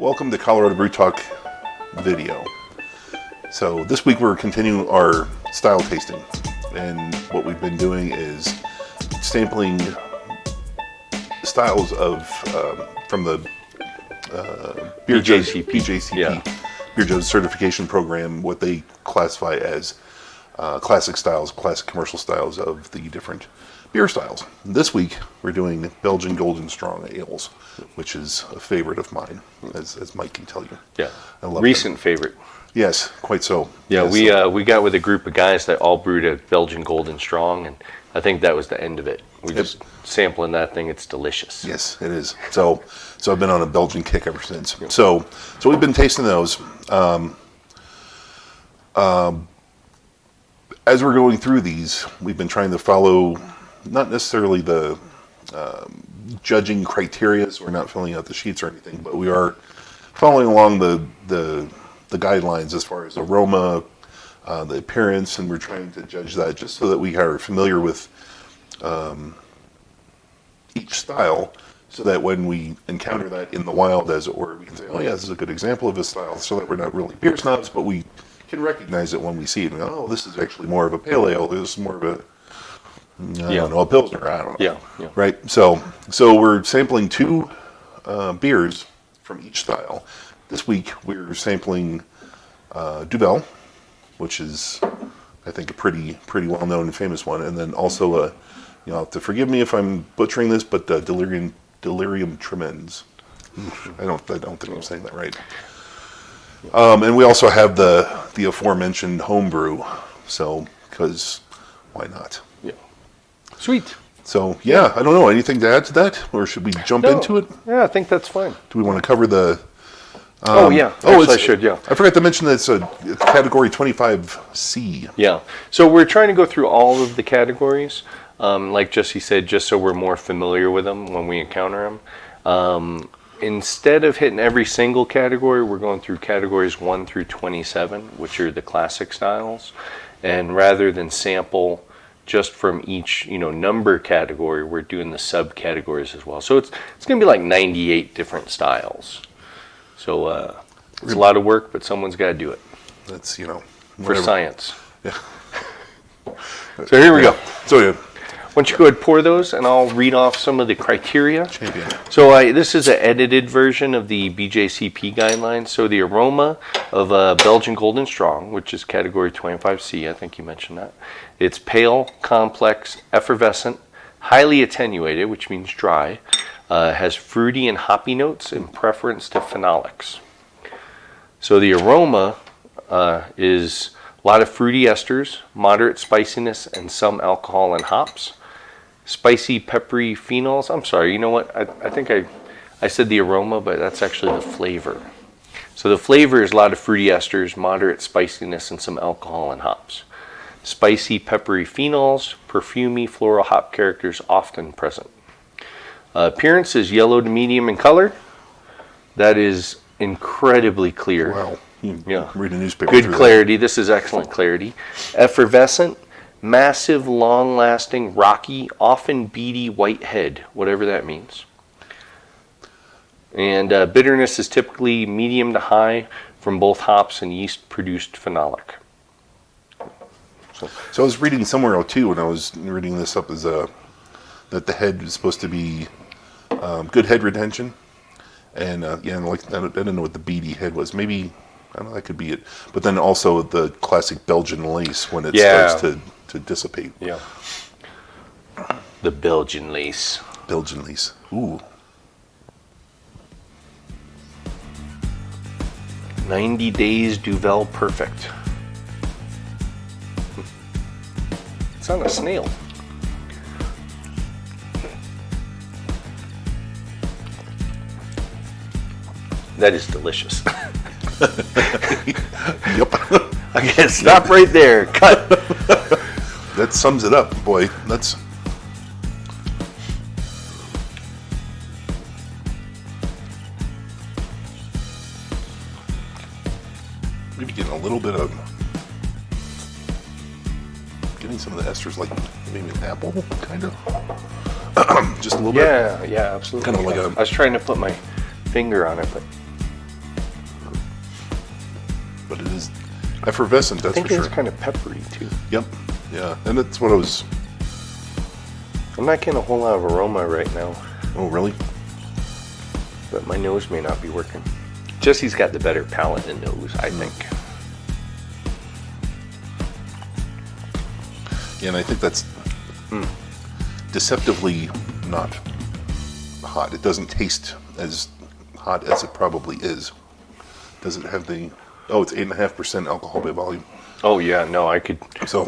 Welcome to Colorado Brew Talk video. So this week we're continuing our style tasting, and what we've been doing is sampling styles of from the BJCP Beer Judge Certification Program, what they classify as classic styles, classic commercial styles of the different beer styles. This week we're doing Belgian Golden Strong ales, which is a favorite of mine, as Mike can tell you. Yeah, I love recent them. favorite. Yes, quite so. Yeah, yes, we got with a group of guys that all brewed a Belgian Golden Strong, and I think that was the end of it. We just sampling that thing. It's delicious. Yes, it is. So I've been on a Belgian kick ever since. Yep. So we've been tasting those. As we're going through these, we've been trying to follow not necessarily the judging criteria, so we're not filling out the sheets or anything, but we are following along the guidelines as far as aroma, the appearance, and we're trying to judge that just so that we are familiar with each style, so that when we encounter that in the wild, as it were, we can say, oh yeah, this is a good example of a style, so that we're not really beer snobs, but we can recognize it when we see it. And go, oh, this is actually more of a pale ale, this is more of a I don't know, a Pilsner, I don't know. Yeah. Right? So we're sampling two beers from each style. This week we're sampling Duvel, which is, I think, a pretty well-known and famous one, and then also you'll have to forgive me if I'm butchering this, but Delirium Tremens. I don't think I'm saying that right. And we also have the aforementioned homebrew. So, because why not? Yeah. Sweet. So, yeah, I don't know. Anything to add to that? Or should we jump into it? Yeah, I think that's fine. Do we want to cover the... I should, yeah. I forgot to mention that it's a category 25C. Yeah. So we're trying to go through all of the categories, like Jesse said, just so we're more familiar with them when we encounter them. Instead of hitting every single category, we're going through categories 1 through 27, which are the classic styles. And rather than sample just from each, number category, we're doing the subcategories as well. So it's going to be like 98 different styles. So it's a lot of work, but someone's got to do it. That's, for science. Yeah. So here we go. So yeah. Why don't you go ahead and pour those, and I'll read off some of the criteria. Champion. So this is an edited version of the BJCP guidelines. So the aroma of Belgian Golden Strong, which is category 25C, I think you mentioned that. It's pale, complex, effervescent, highly attenuated, which means dry, has fruity and hoppy notes in preference to phenolics. So the aroma is a lot of fruity esters, moderate spiciness, and some alcohol and hops. Spicy, peppery phenols. I'm sorry, you know what? I think I said the aroma, but that's actually the flavor. So the flavor is a lot of fruity esters, moderate spiciness, and some alcohol and hops. Spicy, peppery phenols, perfumey, floral hop characters often present. Appearance is yellow to medium in color. That is incredibly clear. Wow. Yeah. Read a newspaper. Good clarity. This is excellent clarity. Effervescent, massive, long-lasting, rocky, often beady white head, whatever that means. And bitterness is typically medium to high from both hops and yeast-produced phenolic. So I was reading somewhere too when I was reading this up as that the head is supposed to be good head retention, and like I don't know what the beady head was. Maybe I don't know, that could be it. But then also the classic Belgian lace when it starts to dissipate. Yeah. The Belgian lace. Belgian lace. Ooh. 90 days Duvel perfect. It's on a snail. That is delicious. Yep. I can't stop right there. Cut. That sums it up, boy. That's... Maybe getting a little bit of... Getting some of the esters like maybe an apple, kind of. Just a little bit. Yeah, absolutely. Kind of like a... I was trying to put my finger on it, but Effervescent, I that's think for it's sure. kind of peppery too. Yep. Yeah, and that's what I was. I'm not getting a whole lot of aroma right now, Oh, really? but my nose may not be working. Jesse's got the better palate and nose, I think. Yeah, and I think that's deceptively not hot. It doesn't taste as hot as it probably is. Does it have the? Oh, it's 8.5% alcohol by volume. Oh yeah, no, I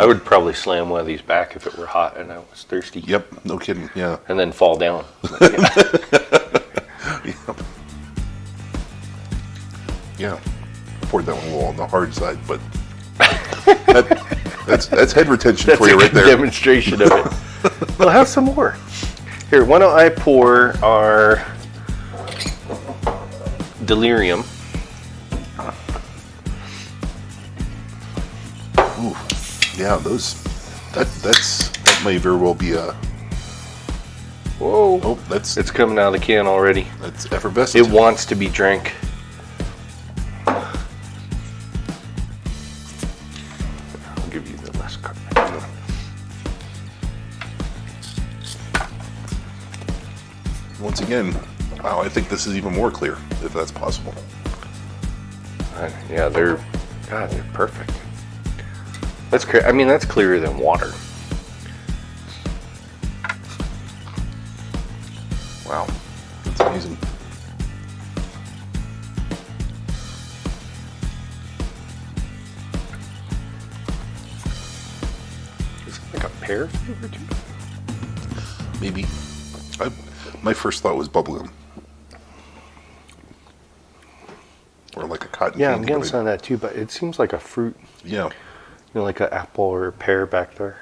would probably slam one of these back if it were hot and I was thirsty. Yep, no kidding. Yeah. And then fall down. Yeah. Yep. Yeah. I poured that one a little on the hard side, but that's head retention That's for you a right good there. demonstration of it. Well, have some more. Here, why don't I pour our Delirium. Ooh, yeah, that may very well be a. Whoa. Oh, that's It's coming out of the can already. effervescent. It wants to be drank. I'll give you the last cup. Once again, wow, I think this is even more clear, if that's possible. Yeah, they're perfect. That's clear. I mean, that's clearer than water. Wow, that's amazing. Is it like a pear flavor too? Maybe. My first thought was bubblegum. Or like a cotton Yeah, candy. I'm getting but some of that too, but it seems like a fruit, yeah. like an apple or a pear back there.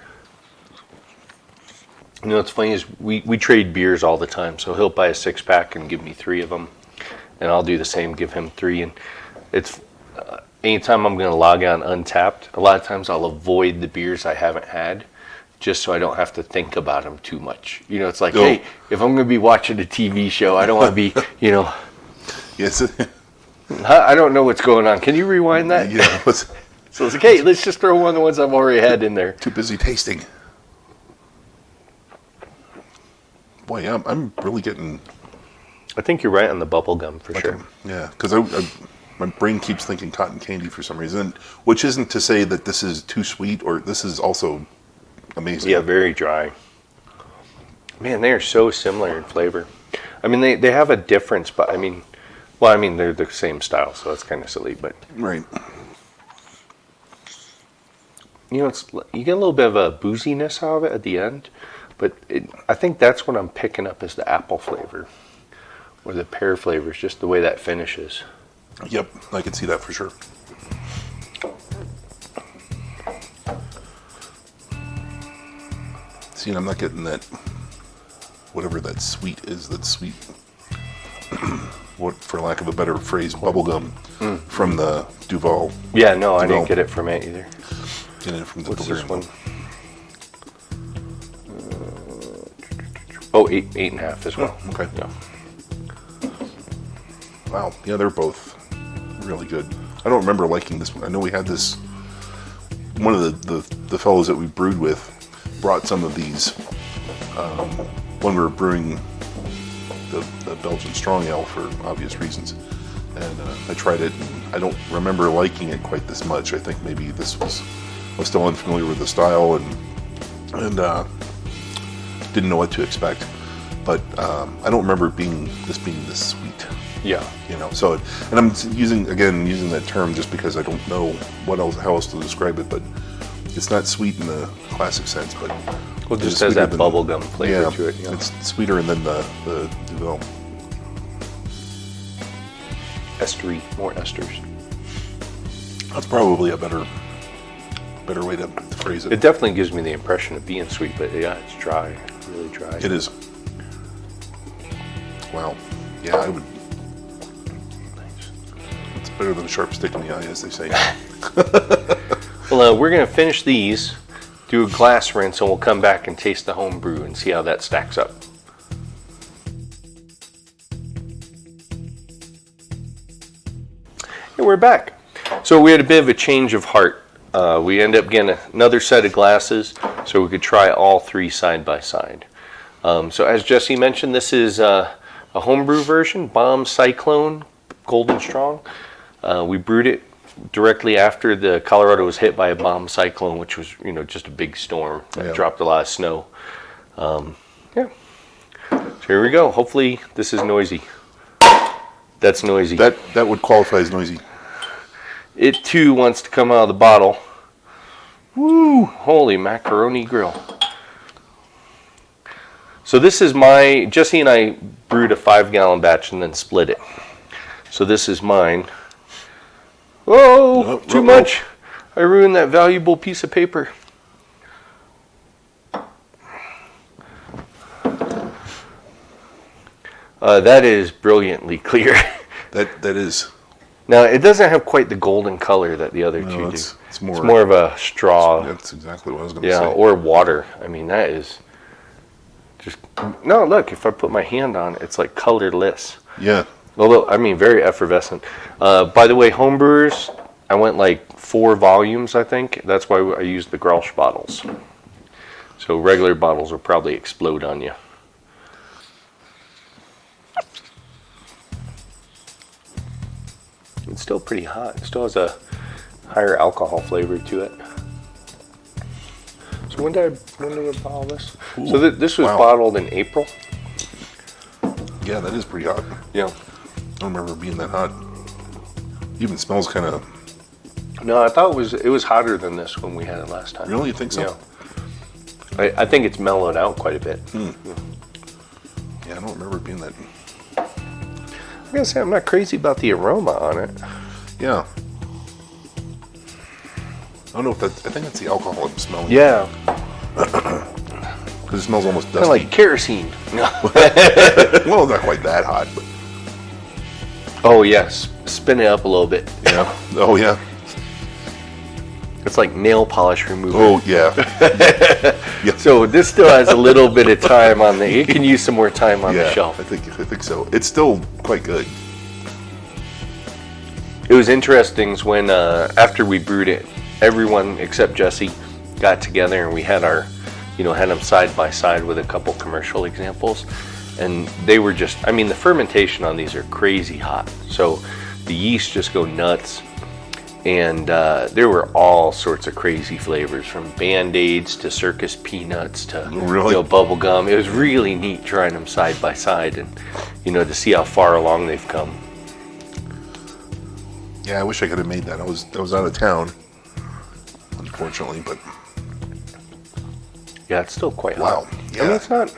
You know, what's funny is we trade beers all the time, so he'll buy a 6-pack and give me 3 of them, and I'll do the same, give him 3, and it's anytime I'm going to log on Untapped, a lot of times I'll avoid the beers I haven't had, just so I don't have to think about them too much. You know, it's like, hey, if I'm going to be watching a TV show, I don't want to be, Yes. I don't know what's going on. Can you rewind that? Yeah. So it's like, hey, let's just throw one of the ones I've already had in there. Too busy tasting. Boy, I'm really getting. I think you're right on the bubble gum for sure. Yeah, because my brain keeps thinking cotton candy for some reason, which isn't to say that this is too sweet or this is also amazing. Yeah, very dry. Man, they are so similar in flavor. I mean, they have a difference, but I mean, they're the same style, so that's kind of silly. But Right. you get a little bit of a booziness out of it at the end, but I think that's what I'm picking up is the apple flavor or the pear flavors, just the way that finishes. Yep, I can see that for sure. See, and I'm not getting that, whatever that sweet is, that sweet, what, for lack of a better phrase, bubblegum from the Duvel. Yeah, no, I Duvel. didn't get it from it either. Getting it from the What's this Delirium. one? Oh, 8.5 as well. Okay. Yeah. Wow. Yeah, they're both really good. I don't remember liking this one. I know we had this. One of the fellows that we brewed with brought some of these when we were brewing the Belgian Strong Ale for obvious reasons. And I tried it, and I don't remember liking it quite this much. I think maybe I was still unfamiliar with the style and didn't know what to expect. But I don't remember this being this sweet. Yeah. So, and I'm using that term just because I don't know how else to describe it, but it's not sweet in the classic sense, but Well, it just it's has sweeter that than- bubblegum flavor yeah, to it. Yeah. It's sweeter than the Duvel. Estery, more esters. That's probably a better way to phrase it. It definitely gives me the impression of being sweet, but yeah, it's dry, really dry. It is. Wow. Yeah, I would. It's better than a sharp stick in the eye, as they say. Well, we're going to finish these, do a glass rinse, and we'll come back and taste the homebrew and see how that stacks up. And we're back. So we had a bit of a change of heart. We ended up getting another set of glasses so we could try all three side by side. So as Jesse mentioned, this is a homebrew version, Bomb Cyclone Golden Strong. We brewed it directly after the Colorado was hit by a bomb cyclone, which was, just a big storm that dropped a lot of snow. Yeah. So here we go. Hopefully this is noisy. That's noisy. That would qualify as noisy. It too wants to come out of the bottle. Woo! Holy macaroni grill. So this is Jesse and I brewed a 5-gallon batch and then split it. So this is mine. Oh, too much. I ruined that valuable piece of paper. That is brilliantly clear. That is. Now, it doesn't have quite the golden color that the other two do. It's more, it's more of a straw. That's exactly what I was going to say. Yeah, or water. I mean, that is just... No, look, if I put my hand on it, it's like colorless. Yeah. Although, I mean, very effervescent. By the way, homebrewers, I went like 4 volumes, I think. That's why I used the Grolsch bottles. So regular bottles will probably explode on you. It's still pretty hot. It still has a higher alcohol flavor to it. So when did I bottle this? Ooh, so this was bottled in April. Yeah, that is pretty hot. Yeah. I don't remember it being that hot. It even smells kind of... No, I thought it was hotter than this when we had it last time. Really? You think so? Yeah. I think it's mellowed out quite a bit. Yeah, I don't remember it being that... I'm going to say I'm not crazy about the aroma on it. Yeah. I don't know if I think that's the alcohol I'm smelling. Yeah. Because it smells almost dusty. Kind of like kerosene. Well, not quite that hot, but... Oh, yes. Spin it up a little bit. Yeah. Oh, yeah. It's like nail polish remover. Oh, yeah. Yeah. So this still has a little bit of time on it can use some more time on the shelf. I think so. It's still quite good. It was interesting when after we brewed it, everyone except Jesse got together and we had our, had them side by side with a couple commercial examples, and they were just, I mean, the fermentation on these are crazy hot. So the yeast just go nuts. And there were all sorts of crazy flavors, from Band-Aids to circus peanuts to bubble gum. It was really neat trying them side by side and, to see how far along they've come. Yeah, I wish I could have made that. I was out of town, unfortunately, but... Yeah, it's still quite hot. Wow. Yeah. I mean, it's not...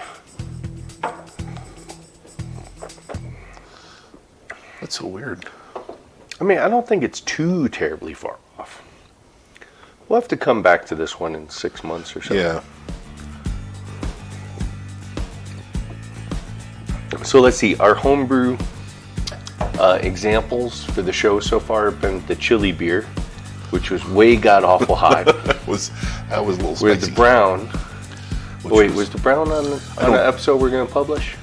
That's so weird. I mean, I don't think it's too terribly far off. We'll have to come back to this one in 6 months or so. Yeah. So let's see. Our homebrew examples for the show so far have been the chili beer, which was way god awful hot. that was a little spicy. With the brown. Was the brown on an episode we're going to publish?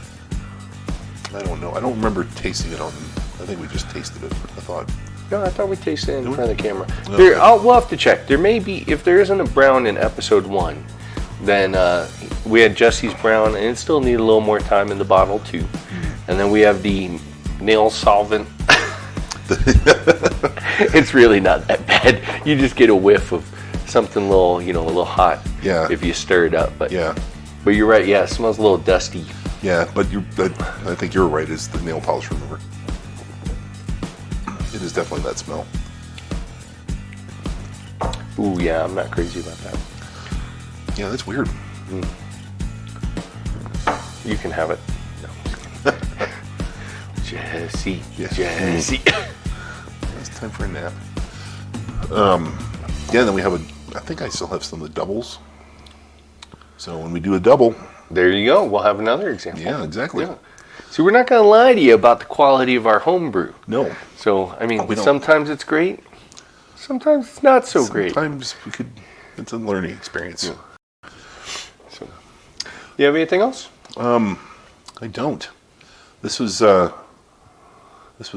I don't know. I don't remember tasting it on... I think we just tasted it, I thought. No, I thought we tasted it in front of the camera. Okay. We'll have to check. There may be, if there isn't a brown in episode 1, then we had Jesse's brown, and it still needed a little more time in the bottle too. And then we have the nail solvent. It's really not that bad. You just get a whiff of something a little hot. Yeah. If you stir it up, but yeah. But you're right. Yeah, it smells a little dusty. Yeah, but I think you're right. It's the nail polish remover. It is definitely that smell. Ooh, yeah, I'm not crazy about that. Yeah, that's weird. You can have it. No. Jesse. It's time for a nap. Yeah, then we have I think I still have some of the doubles. So when we do a double... There you go. We'll have another example. Yeah, exactly. Yeah. See, we're not going to lie to you about the quality of our homebrew. No. So, I mean, sometimes it's great. Sometimes it's not so great. Sometimes it's a learning experience. Yeah. So, you have anything else? I don't. This was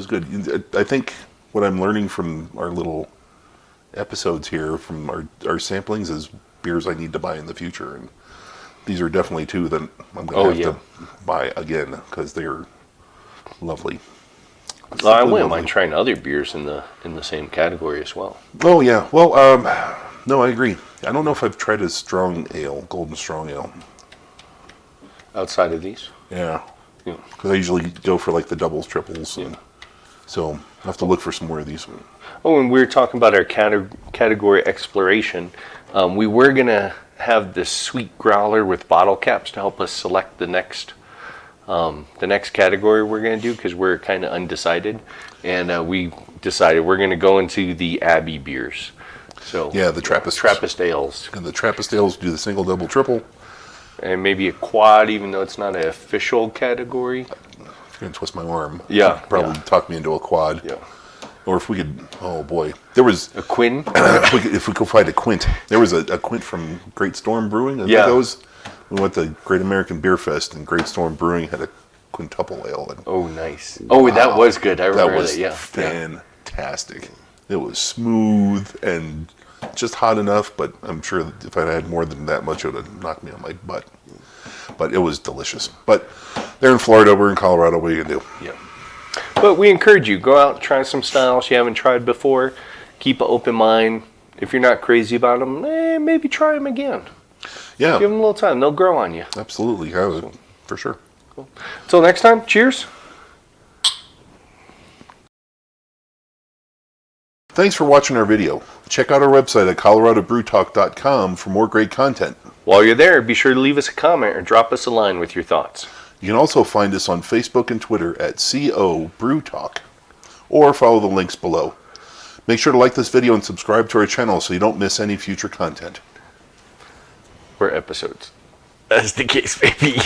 good. I think what I'm learning from our little episodes here, from our samplings, is beers I need to buy in the future. And these are definitely two that I'm going to have to buy again because they're lovely. Well, I wouldn't mind trying other beers in the same category as well. Oh, yeah. Well, no, I agree. I don't know if I've tried a strong ale, Golden Strong Ale. Outside of these? Yeah. Because I usually go for like the doubles, triples. And so I'll have to look for some more of these. Oh, and we were talking about our category exploration. We were going to have this sweet growler with bottle caps to help us select the next category we're going to do because we're kind of undecided. And we decided we're going to go into the Abbey beers. So yeah, the Trappist. Trappist ales. And the Trappist ales do the single, double, triple. And maybe a quad, even though it's not an official category. If you're going to twist my arm. Yeah. Probably talk me into a quad. Yeah. Or if we could, oh boy. There was... A Quinn? if we could find a quint. There was a quint from Great Storm Brewing. I think that was, we went to Great American Beer Fest, and Great Storm Brewing had a quintuple ale. And, oh, nice. Oh, wow. That was good. I remember that. That was fantastic. It was smooth and just hot enough, but I'm sure that if I had more than that much, it would have knocked me on my butt. But it was delicious. But they're in Florida, we're in Colorado, what are you going to do? Yeah. But we encourage you, go out, try some styles you haven't tried before. Keep an open mind. If you're not crazy about them, maybe try them again. Yeah. Give them a little time. They'll grow on you. Absolutely. For sure. Cool. Until next time, cheers. Thanks for watching our video. Check out our website at coloradobrewtalk.com for more great content. While you're there, be sure to leave us a comment or drop us a line with your thoughts. You can also find us on Facebook and Twitter at CO Brew Talk, or follow the links below. Make sure to like this video and subscribe to our channel so you don't miss any future content. Or episodes, as the case may be.